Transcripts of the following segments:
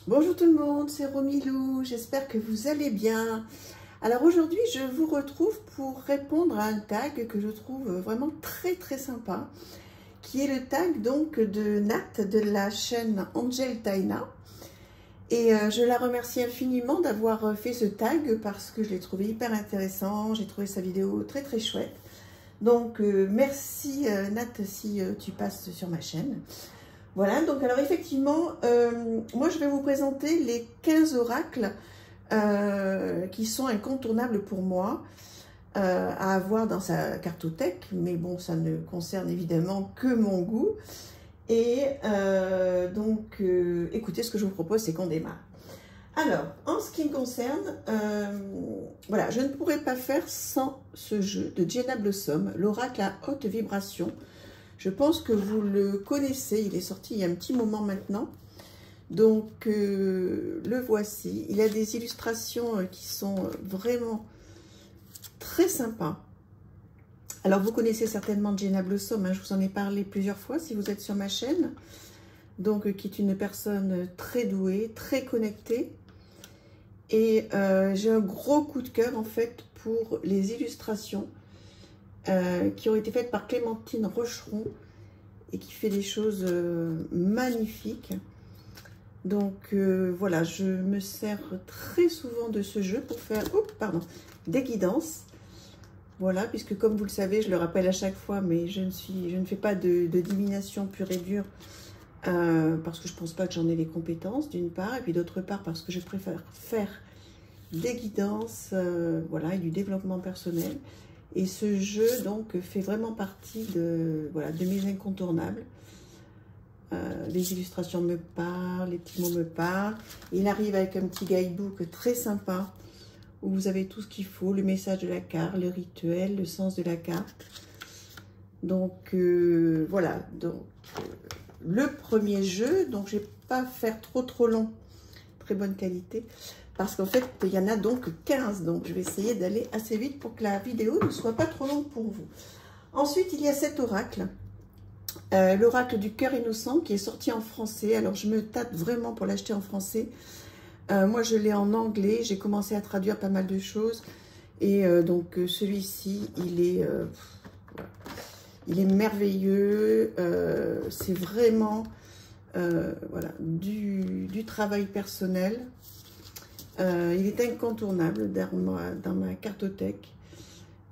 Bonjour tout le monde, c'est Romilou, j'espère que vous allez bien. Alors aujourd'hui, je vous retrouve pour répondre à un tag que je trouve vraiment très sympa, qui est le tag donc de Nat de la chaîne Angel Taina. Et je la remercie infiniment d'avoir fait ce tag parce que je l'ai trouvé hyper intéressant, j'ai trouvé sa vidéo très chouette. Donc merci Nat si tu passes sur ma chaîne. Voilà, donc alors effectivement, moi je vais vous présenter les 15 oracles qui sont incontournables pour moi à avoir dans sa cartothèque, mais bon, ça ne concerne évidemment que mon goût. Et donc, écoutez, ce que je vous propose, c'est qu'on démarre. Alors, en ce qui me concerne, voilà, je ne pourrais pas faire sans ce jeu de Jenna Blossom, l'oracle à haute vibration. Je pense que vous le connaissez, il est sorti il y a un petit moment maintenant. Donc, le voici. Il a des illustrations qui sont vraiment très sympas. Alors, vous connaissez certainement Jenna Blossom, hein, je vous en ai parlé plusieurs fois si vous êtes sur ma chaîne. Donc, qui est une personne très douée, très connectée. Et j'ai un gros coup de cœur, en fait, pour les illustrations qui ont été faites par Clémentine Rocheron et qui fait des choses magnifiques. Donc voilà, je me sers très souvent de ce jeu pour faire des guidances. Voilà, puisque comme vous le savez, je le rappelle à chaque fois, mais je ne fais pas de divination pure et dure parce que je ne pense pas que j'en ai les compétences, d'une part, et puis d'autre part parce que je préfère faire des guidances voilà, et du développement personnel. Et ce jeu donc fait vraiment partie de, voilà, de mes incontournables. Les illustrations me parlent, les petits mots me parlent. Il arrive avec un petit guidebook très sympa où vous avez tout ce qu'il faut, le message de la carte, le rituel, le sens de la carte. Donc voilà, donc le premier jeu, donc je ne vais pas faire trop long, très bonne qualité. Parce qu'en fait, il y en a donc 15. Donc, je vais essayer d'aller assez vite pour que la vidéo ne soit pas trop longue pour vous. Ensuite, il y a cet oracle. L'oracle du cœur innocent qui est sorti en français. Alors, je me tâte vraiment pour l'acheter en français. Moi, je l'ai en anglais. J'ai commencé à traduire pas mal de choses. Et donc, celui-ci, il est merveilleux. C'est vraiment voilà, du travail personnel. Il est incontournable dans ma cartothèque.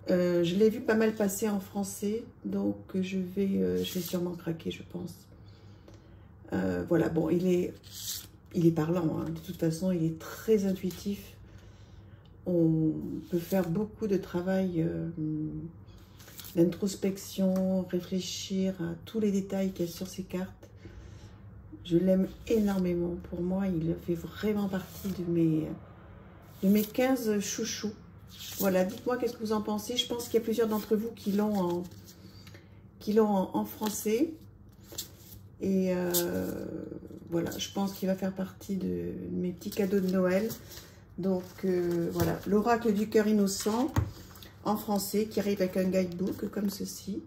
Je l'ai vu pas mal passer en français, donc je vais sûrement craquer, je pense. Voilà, bon, il est parlant, hein. De toute façon, il est très intuitif. On peut faire beaucoup de travail d'introspection, réfléchir à tous les détails qu'il y a sur ces cartes. Je l'aime énormément. Pour moi, il fait vraiment partie de mes 15 chouchous. Voilà, dites-moi qu'est-ce que vous en pensez. Je pense qu'il y a plusieurs d'entre vous qui l'ont en français. Et voilà, je pense qu'il va faire partie de mes petits cadeaux de Noël. Donc voilà, l'oracle du cœur innocent en français qui arrive avec un guidebook comme ceci.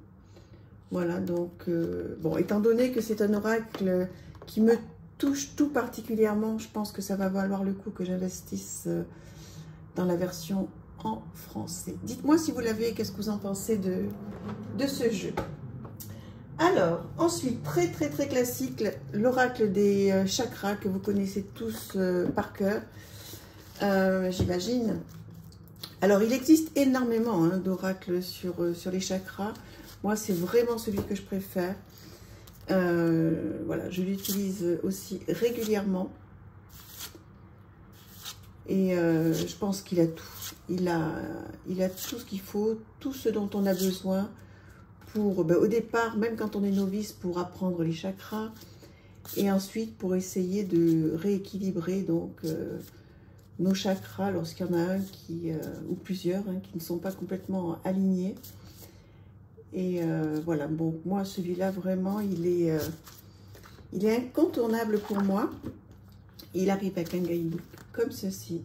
Voilà, donc bon, étant donné que c'est un oracle qui me touche tout particulièrement, je pense que ça va valoir le coup que j'investisse dans la version en français. Dites-moi si vous l'avez, qu'est-ce que vous en pensez de ce jeu. Alors, ensuite, très classique, l'oracle des chakras que vous connaissez tous par cœur, j'imagine. Alors, il existe énormément hein, d'oracles sur les chakras. Moi, c'est vraiment celui que je préfère. Voilà, je l'utilise aussi régulièrement. Et je pense qu'il a tout. Il a tout ce qu'il faut, tout ce dont on a besoin pour, au départ, même quand on est novice, pour apprendre les chakras. Et ensuite, pour essayer de rééquilibrer donc nos chakras lorsqu'il y en a un ou plusieurs hein, qui ne sont pas complètement alignés. Et voilà, bon, moi, celui-là, vraiment, il est incontournable pour moi. Il arrive avec un guidebook comme ceci,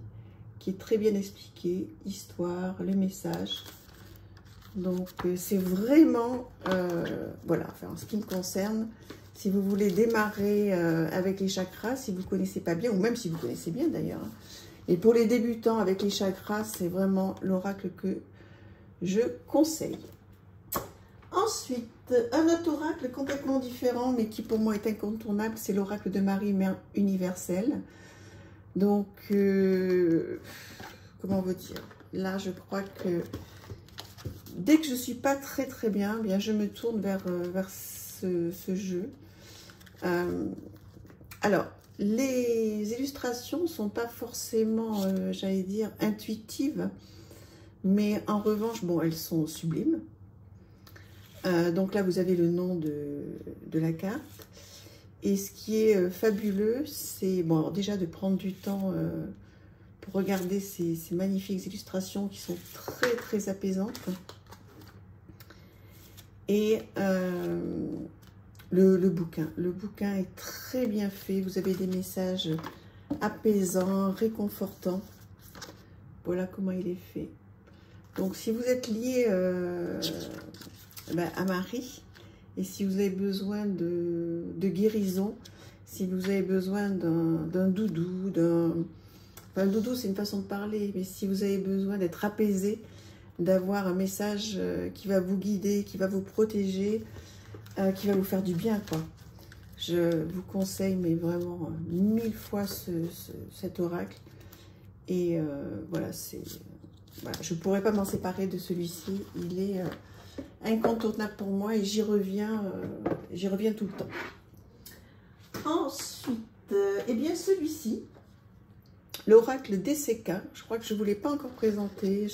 qui est très bien expliqué, histoire, le message. Donc, c'est vraiment, voilà, enfin, en ce qui me concerne, Si vous voulez démarrer avec les chakras, si vous ne connaissez pas bien, ou même si vous connaissez bien d'ailleurs. Hein. Et pour les débutants avec les chakras, c'est vraiment l'oracle que je conseille. Ensuite, un autre oracle complètement différent, mais qui pour moi est incontournable, c'est l'oracle de Marie, Mère universelle. Donc, comment vous dire? Là, je crois que dès que je ne suis pas très bien, bien, je me tourne vers ce jeu. Alors, les illustrations ne sont pas forcément, j'allais dire, intuitives, mais en revanche, bon, elles sont sublimes. Donc là, vous avez le nom de la carte. Et ce qui est fabuleux, c'est bon, alors déjà de prendre du temps pour regarder ces magnifiques illustrations qui sont très apaisantes. Et le bouquin est très bien fait. Vous avez des messages apaisants, réconfortants. Voilà comment il est fait. Donc, si vous êtes lié à Marie, et si vous avez besoin de guérison, si vous avez besoin d'un doudou, enfin, doudou, c'est une façon de parler, mais si vous avez besoin d'être apaisé, d'avoir un message qui va vous guider, qui va vous protéger, qui va vous faire du bien, quoi. Je vous conseille, mais vraiment 1000 fois cet oracle. Et voilà, voilà, je ne pourrais pas m'en séparer de celui-ci. Il est incontournable pour moi et j'y reviens tout le temps. Ensuite, eh bien celui-ci, l'oracle DCK, je crois que je ne vous l'ai pas encore présenté.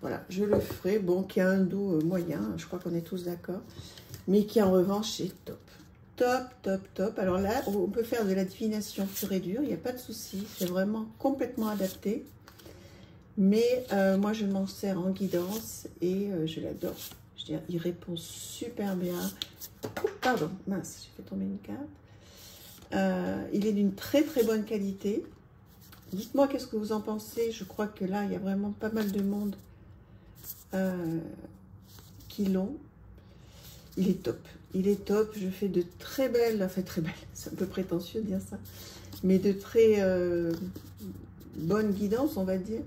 Voilà, je le ferai. Bon, qui a un dos moyen, je crois qu'on est tous d'accord, mais qui en revanche est top. Top. Alors là, on peut faire de la divination pure et dure, il n'y a pas de souci, c'est vraiment complètement adapté. Mais moi, je m'en sers en guidance et je l'adore. Je veux dire, il répond super bien. Oh, pardon, mince, j'ai fait tomber une carte. Il est d'une très bonne qualité. Dites-moi qu'est-ce que vous en pensez. Je crois que là, il y a vraiment pas mal de monde qui l'ont. Il est top. Il est top. Je fais de très belles, enfin très belles, c'est un peu prétentieux de dire ça, mais de très bonnes guidances, on va dire.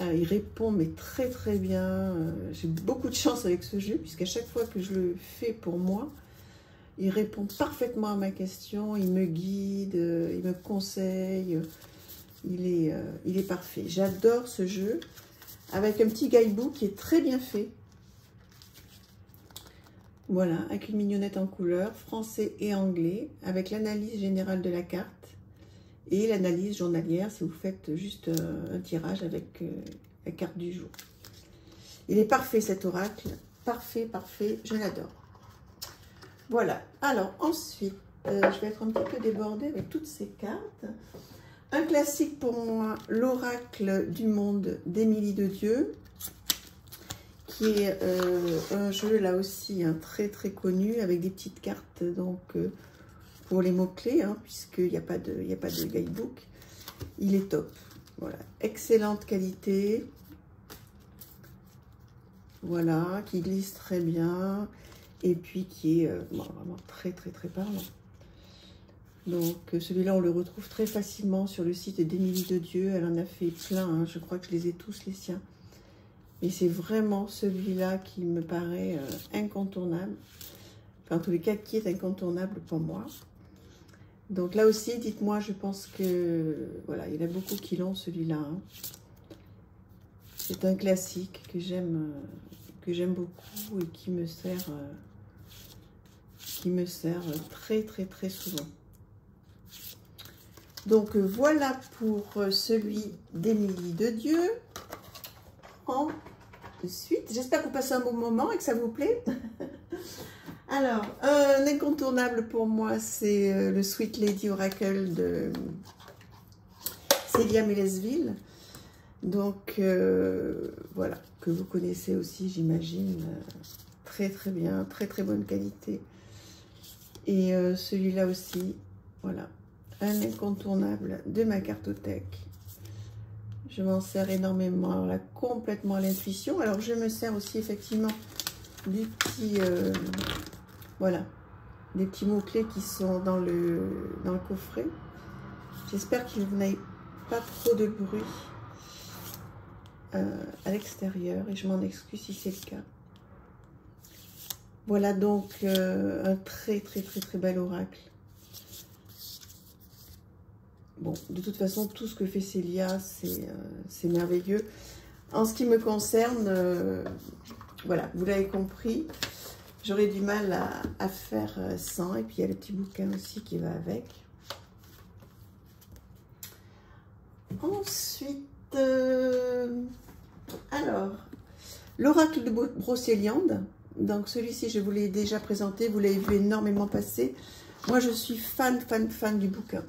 Il répond mais très bien. J'ai beaucoup de chance avec ce jeu, puisqu'à chaque fois que je le fais pour moi, il répond parfaitement à ma question, il me guide, il me conseille. Il est parfait. J'adore ce jeu, avec un petit guidebook qui est très bien fait. Voilà, avec une mignonnette en couleur, français et anglais, avec l'analyse générale de la carte et l'analyse journalière si vous faites juste un tirage avec la carte du jour. Il est parfait cet oracle, parfait, je l'adore. Voilà, alors ensuite, je vais être un petit peu débordée avec toutes ces cartes. Un classique pour moi, l'oracle du monde d'Émilie de Dieu, qui est un jeu là aussi hein, très connu, avec des petites cartes donc pour les mots-clés, hein, puisqu'il n'y a pas de guidebook. Il est top. Voilà, excellente qualité. Voilà, qui glisse très bien. Et puis qui est vraiment très parlant. Donc celui-là, on le retrouve très facilement sur le site d'Émilie de Dieu. Elle en a fait plein, hein. Je crois que je les ai tous, les siens. Et c'est vraiment celui-là qui me paraît incontournable. Enfin, en tous les cas, qui est incontournable pour moi. Donc là aussi, dites-moi, je pense que... Voilà, il y en a beaucoup qui l'ont, celui-là. Hein. C'est un classique que j'aime beaucoup et qui me sert très souvent. Donc voilà pour celui d'Émilie de Dieu. Ensuite, j'espère que vous passez un bon moment et que ça vous plaît. Alors, un incontournable pour moi, c'est le Sweet Lady Oracle de Célia Mélesville. Donc, voilà, que vous connaissez aussi, j'imagine, très bien, très bonne qualité. Et celui-là aussi, voilà, un incontournable de ma cartothèque. Je m'en sers énormément, alors là, complètement à l'intuition. Alors, je me sers aussi, effectivement, du petit, voilà, des petits mots-clés qui sont dans le coffret. J'espère qu'il n'aille pas trop de bruit à l'extérieur et je m'en excuse si c'est le cas. Voilà donc un très bel oracle. Bon, de toute façon, tout ce que fait Célia, c'est merveilleux. En ce qui me concerne, voilà, vous l'avez compris, j'aurais du mal à faire sans. Et puis, il y a le petit bouquin aussi qui va avec. Ensuite, alors, l'oracle de Brocéliande. Donc, celui-ci, je vous l'ai déjà présenté. Vous l'avez vu énormément passer. Moi, je suis fan du bouquin.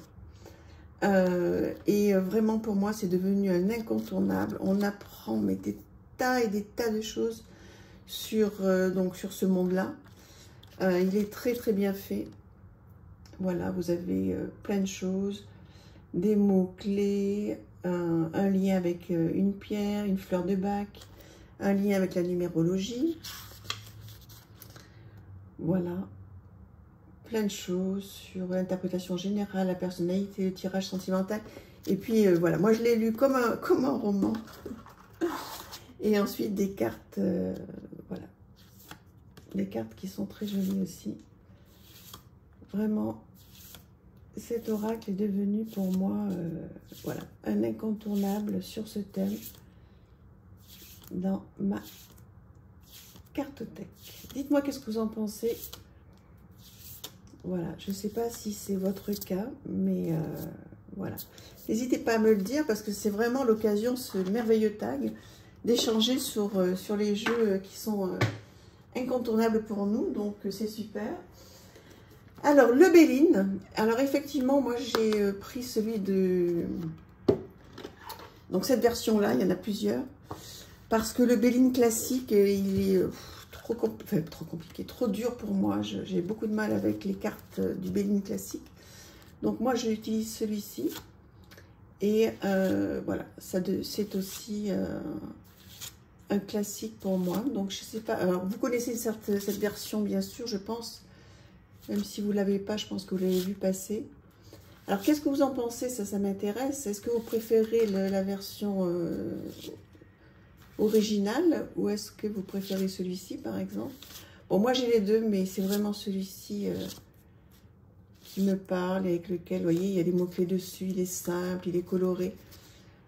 Et vraiment pour moi c'est devenu un incontournable. On apprend mais des tas et des tas de choses sur, sur ce monde là. Il est très bien fait. Voilà, vous avez plein de choses, des mots clés, un lien avec une pierre, une fleur de bac, un lien avec la numérologie. Voilà, plein de choses sur l'interprétation générale, la personnalité, le tirage sentimental. Et puis voilà, moi je l'ai lu comme un roman. Et ensuite des cartes, voilà, des cartes qui sont très jolies aussi. Vraiment, cet oracle est devenu pour moi, voilà, un incontournable sur ce thème dans ma cartothèque. Dites-moi qu'est-ce que vous en pensez. Voilà, je ne sais pas si c'est votre cas, mais voilà. N'hésitez pas à me le dire parce que c'est vraiment l'occasion, ce merveilleux tag, d'échanger sur les jeux qui sont incontournables pour nous, donc c'est super. Alors, le Béline. Alors, effectivement, moi, j'ai pris celui de... Donc, cette version-là, il y en a plusieurs. Parce que le Béline classique, il est... trop compliqué, trop dur pour moi. J'ai beaucoup de mal avec les cartes du Béline classique. Donc moi, j'utilise celui-ci. Et voilà, c'est aussi un classique pour moi. Donc je sais pas, alors vous connaissez cette version bien sûr, je pense. Même si vous ne l'avez pas, je pense que vous l'avez vu passer. Alors qu'est-ce que vous en pensez? Ça m'intéresse. Est-ce que vous préférez la version... original ou est-ce que vous préférez celui-ci par exemple? Bon, moi j'ai les deux, mais c'est vraiment celui-ci qui me parle et avec lequel, vous voyez, il y a des mots-clés dessus, il est simple, il est coloré.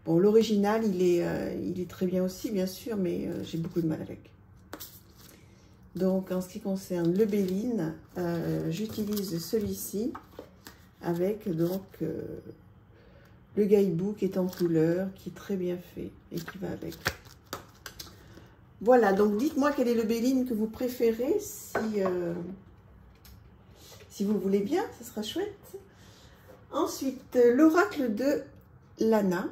Bon, l'original, il est très bien aussi, bien sûr, mais j'ai beaucoup de mal avec. Donc, en ce qui concerne le Béline, j'utilise celui-ci avec donc le guidebook qui est en couleur, qui est très bien fait et qui va avec. Voilà, donc dites-moi quel est le Béline que vous préférez, si vous voulez bien, ça sera chouette. Ensuite, l'oracle de Lana,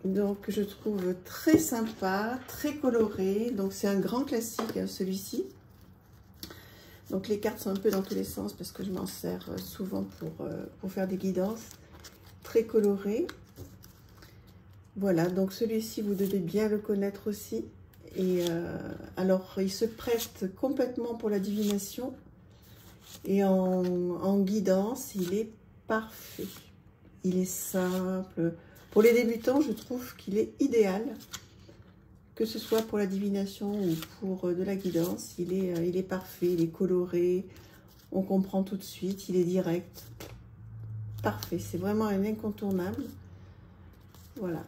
donc je trouve très sympa, très coloré, donc c'est un grand classique hein, celui-ci. Donc les cartes sont un peu dans tous les sens parce que je m'en sers souvent pour faire des guidances, très coloré. Voilà, donc celui-ci vous devez bien le connaître aussi. Et alors, il se prête complètement pour la divination et en guidance, il est parfait. Il est simple. Pour les débutants, je trouve qu'il est idéal, que ce soit pour la divination ou pour de la guidance. Il est parfait, il est coloré, on comprend tout de suite, il est direct. Parfait, c'est vraiment un incontournable. Voilà.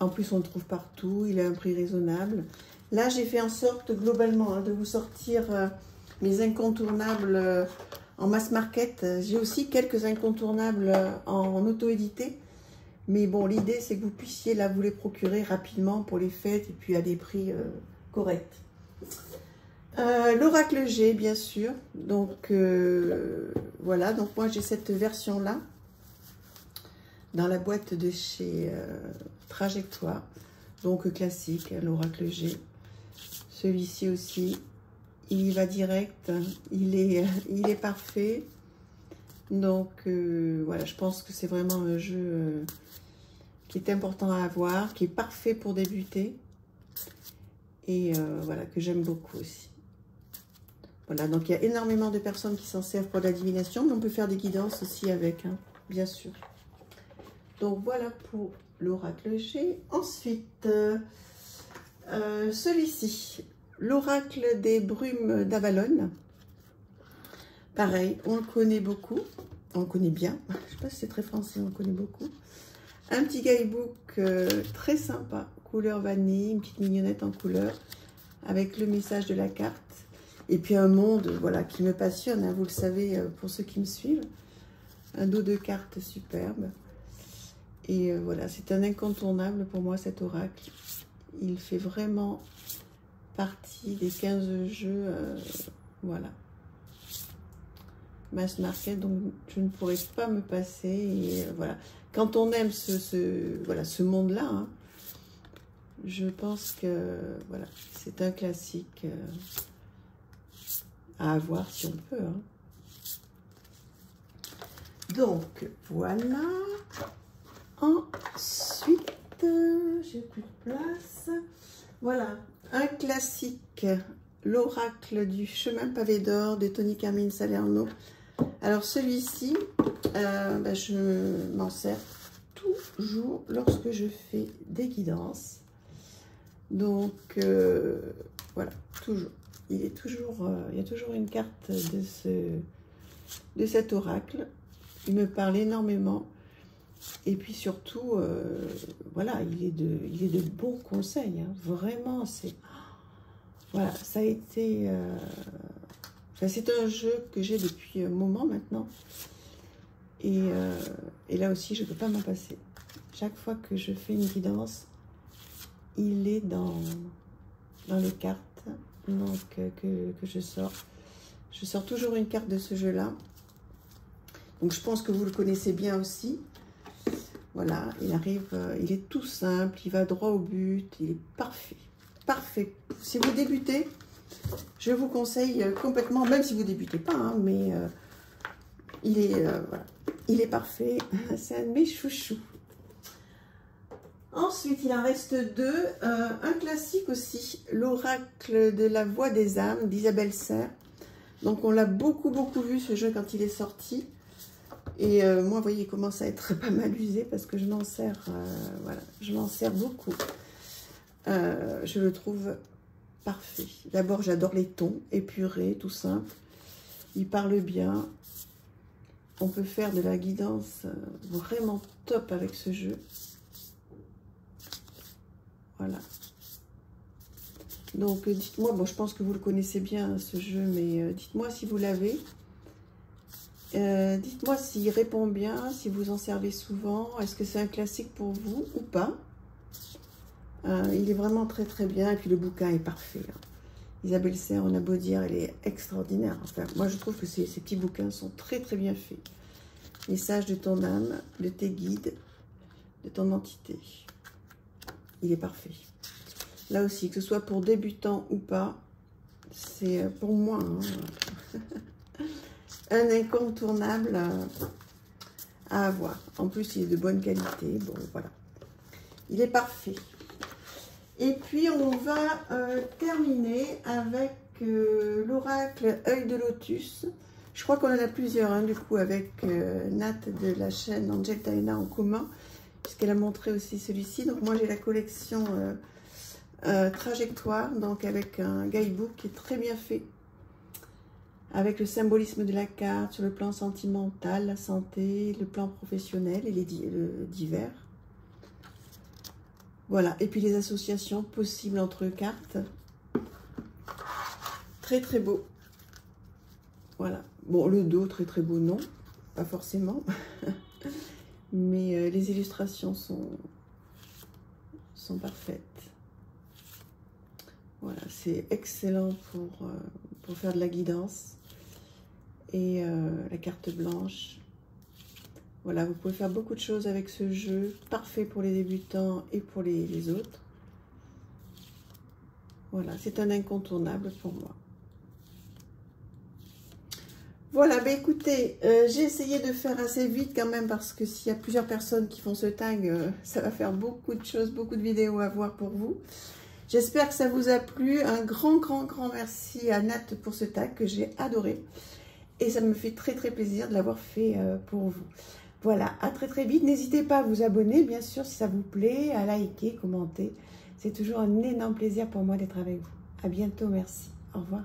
En plus, on le trouve partout, il a un prix raisonnable. Là, j'ai fait en sorte globalement de vous sortir mes incontournables en mass market. J'ai aussi quelques incontournables en auto-édité. Mais bon, l'idée, c'est que vous puissiez là vous les procurer rapidement pour les fêtes et puis à des prix corrects. L'oracle G, bien sûr. Donc, voilà. Donc, moi, j'ai cette version-là dans la boîte de chez Trajectoire. Donc, classique, l'oracle G. Celui-ci aussi, il y va direct, il est parfait. Donc, voilà, je pense que c'est vraiment un jeu qui est important à avoir, qui est parfait pour débuter. Et voilà, que j'aime beaucoup aussi. Voilà, donc il y a énormément de personnes qui s'en servent pour la divination, mais on peut faire des guidances aussi avec, hein, bien sûr. Donc voilà pour l'oracle G. Ensuite, celui-ci, l'oracle des brumes d'Avalon. Pareil, on le connaît beaucoup, on le connaît bien. Je ne sais pas si c'est très français, on le connaît beaucoup. Un petit guidebook très sympa, couleur vanille, une petite mignonnette en couleur, avec le message de la carte. Et puis un monde, voilà, qui me passionne, hein, vous le savez, pour ceux qui me suivent. Un dos de cartes superbe. Et voilà, c'est un incontournable pour moi, cet oracle. Il fait vraiment partie des 15 jeux, voilà. Mass Market, donc je ne pourrais pas me passer. Et voilà, quand on aime voilà, ce monde-là, hein, je pense que voilà, c'est un classique à avoir si on peut. Hein. Donc voilà. Ensuite, j'ai plus de place. Voilà, un classique, l'oracle du chemin pavé d'or de Tony Carmine Salerno. Alors celui-ci, je m'en sers toujours lorsque je fais des guidances. Donc voilà, toujours. Il y a toujours une carte de cet oracle. Il me parle énormément. Et puis surtout, voilà, il est de bons conseils. Hein. Vraiment, c'est... Voilà, ça a été... c'est un jeu que j'ai depuis un moment maintenant. Et là aussi, je ne peux pas m'en passer. Chaque fois que je fais une guidance, il est dans les cartes donc, que je sors. Je sors toujours une carte de ce jeu-là. Donc je pense que vous le connaissez bien aussi. Voilà, il arrive, il est tout simple, il va droit au but, il est parfait. Parfait. Si vous débutez, je vous conseille complètement, même si vous ne débutez pas, hein, mais voilà, il est parfait. C'est un de mes chouchous. Ensuite, il en reste deux. Un classique aussi, l'oracle de la voix des âmes d'Isabelle Serres. Donc, on l'a beaucoup vu ce jeu quand il est sorti. Et moi, vous voyez, il commence à être pas mal usé parce que je m'en sers, voilà, je m'en sers beaucoup. Je le trouve parfait. D'abord, j'adore les tons épurés, tout simple. Il parle bien. On peut faire de la guidance vraiment top avec ce jeu. Voilà. Donc, dites-moi, bon, je pense que vous le connaissez bien, ce jeu, mais dites-moi si vous l'avez. Dites-moi s'il répond bien, si vous en servez souvent. Est-ce que c'est un classique pour vous ou pas? Il est vraiment très bien. Et puis, le bouquin est parfait. Hein. Isabelle Serres, on a beau dire, elle est extraordinaire. Enfin, moi, je trouve que ces petits bouquins sont très bien faits. Message de ton âme, de tes guides, de ton entité. Il est parfait. Là aussi, que ce soit pour débutants ou pas, c'est pour moi hein, un incontournable à avoir. En plus, il est de bonne qualité. Bon, voilà. Il est parfait. Et puis, on va terminer avec l'oracle Œil de Lotus. Je crois qu'on en a plusieurs, hein, du coup, avec Nat de la chaîne Angel Taina en commun, puisqu'elle a montré aussi celui-ci. Donc, moi, j'ai la collection Trajectoire, donc avec un guidebook qui est très bien fait, avec le symbolisme de la carte sur le plan sentimental, la santé, le plan professionnel et les divers. Voilà, et puis les associations possibles entre cartes. Très beau. Voilà. Bon, le dos, très beau, non. Pas forcément. Mais les illustrations sont parfaites. Voilà, c'est excellent pour faire de la guidance. Et la carte blanche. Voilà, vous pouvez faire beaucoup de choses avec ce jeu. Parfait pour les débutants et pour les autres. Voilà, c'est un incontournable pour moi. Voilà, ben écoutez, j'ai essayé de faire assez vite quand même parce que s'il y a plusieurs personnes qui font ce tag, ça va faire beaucoup de choses, beaucoup de vidéos à voir pour vous. J'espère que ça vous a plu. Un grand merci à Nat pour ce tag que j'ai adoré. Et ça me fait très plaisir de l'avoir fait pour vous. Voilà, à très vite. N'hésitez pas à vous abonner, bien sûr, si ça vous plaît, à liker, commenter. C'est toujours un énorme plaisir pour moi d'être avec vous. À bientôt, merci. Au revoir.